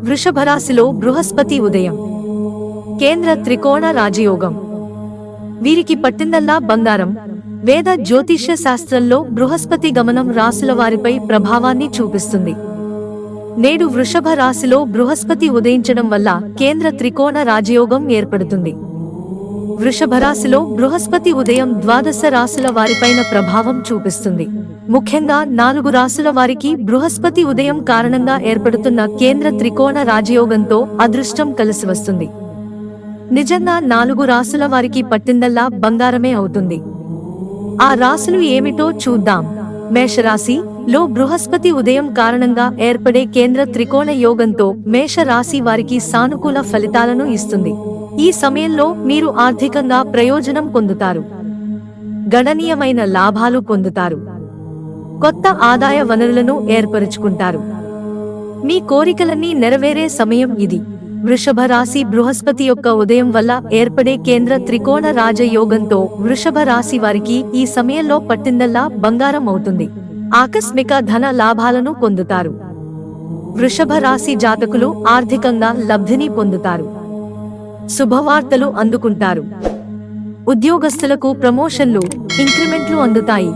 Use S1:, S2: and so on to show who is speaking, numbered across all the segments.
S1: వృషభ రాశిలో బృహస్పతి ఉదయం. కేంద్ర త్రికోణ రాజయోగం. వీరికి పట్టిందల్లా బంగారం. వేద జ్యోతిష్య శాస్త్రంలో బృహస్పతి గమనం రాశుల వారిపై ప్రభావాన్ని చూపిస్తుంది. నేడు వృషభ రాశిలో బృహస్పతి ఉదయించడం వల్ల కేంద్ర త్రికోణ రాజయోగం ఏర్పడుతుంది. వృషభ రాశిలో బృహస్పతి ఉదయం ద్వాదశ రాశుల వారిపైన ప్రభావం చూపిస్తుంది. ముఖ్యంగా 4 రాశుల వారికి బృహస్పతి ఉదయం కారణంగా ఏర్పడుతున్న కేంద్ర త్రికోణ రాజయోగంతో అదృష్టం కలిసి వస్తుంది. నిజంగా 4 రాశుల వారికి పట్టిందల్లా బంగారమే అవుతుంది. ఆ రాశులు ఏమిటో చూద్దాం. మేషరాశి లో బృహస్పతి ఉదయం కారణంగా ఏర్పడే కేంద్ర త్రికోణ యోగంతో మేష రాశి వారికి సానుకూల ఫలితాలను ఇస్తుంది. ఈ సమయంలో మీరు ఆర్థికంగా ప్రయోజనం పొందుతారు. గణనీయమైన లాభాలు పొందుతారు. కొత్త ఆదాయ వనరులను ఏర్పరుచుకుంటారు. మీ కోరికలన్నీ నెరవేరే సమయం ఇది. వృషభ రాశి బృహస్పతి యొక్క ఉదయం వల్ల ఏర్పడే కేంద్ర త్రికోణ రాజయోగంతో వృషభ రాశి వారికి ఈ సమయంలో పట్టిందల్లా బంగారం అవుతుంది. ఆకస్మిక ధన లాభాలను పొందుతారు. వృషభ రాశి జాతకులు ఆర్థికంగా లబ్ధిని పొందుతారు. శుభవార్తలు అందుకుంటారు. ఉద్యోగస్తులకు ప్రమోషన్లు, ఇంక్రిమెంట్లు అందుతాయి.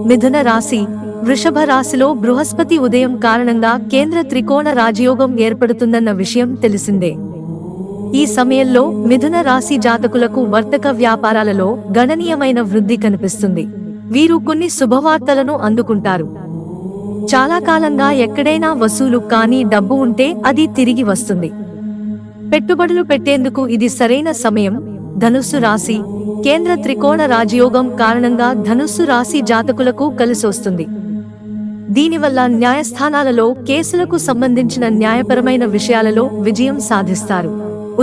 S1: మిథున రాశి వృషభ రాశిలో బృహస్పతి ఉదయం కారణంగా కేంద్ర త్రికోణ రాజయోగం ఏర్పడుతుందన్న విషయం తెలిసిందే. ఈ సమయంలో మిథున రాశి జాతకులకు వర్తక వ్యాపారాలలో గణనీయమైన వృద్ధి కనిపిస్తుంది. వీరు కొన్ని శుభవార్తలను అందుకుంటారు. చాలా కాలంగా ఎక్కడైనా వసూలు కాని డబ్బు ఉంటే అది తిరిగి వస్తుంది. పెట్టుబడులు పెట్టేందుకు ఇది సరైన సమయం. ధనుస్సు రాశి కేంద్ర త్రికోణ రాజయోగం కారణంగా ధనుస్సు రాశి జాతకులకు కలిసొస్తుంది. దీనివల్ల న్యాయస్థానాలలో కేసులకు సంబంధించిన న్యాయపరమైన విషయాలలో విజయం సాధిస్తారు.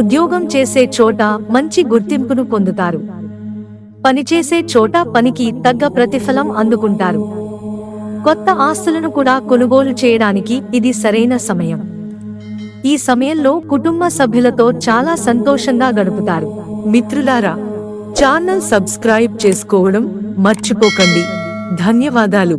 S1: ఉద్యోగం చేసే చోట మంచి గుర్తింపును పొందుతారు. పనిచేసే చోట పనికి తగ్గ ప్రతిఫలం అందుకుంటారు. కొత్త ఆస్తులను కూడా కొనుగోలు చేయడానికి ఇది సరైన సమయం. ఈ సమయంలో కుటుంబ సభ్యులతో చాలా సంతోషంగా గడుపుతారు. మిత్రులారా, ఛానల్ సబ్స్క్రైబ్ చేసుకోవడం మర్చిపోకండి. ధన్యవాదాలు.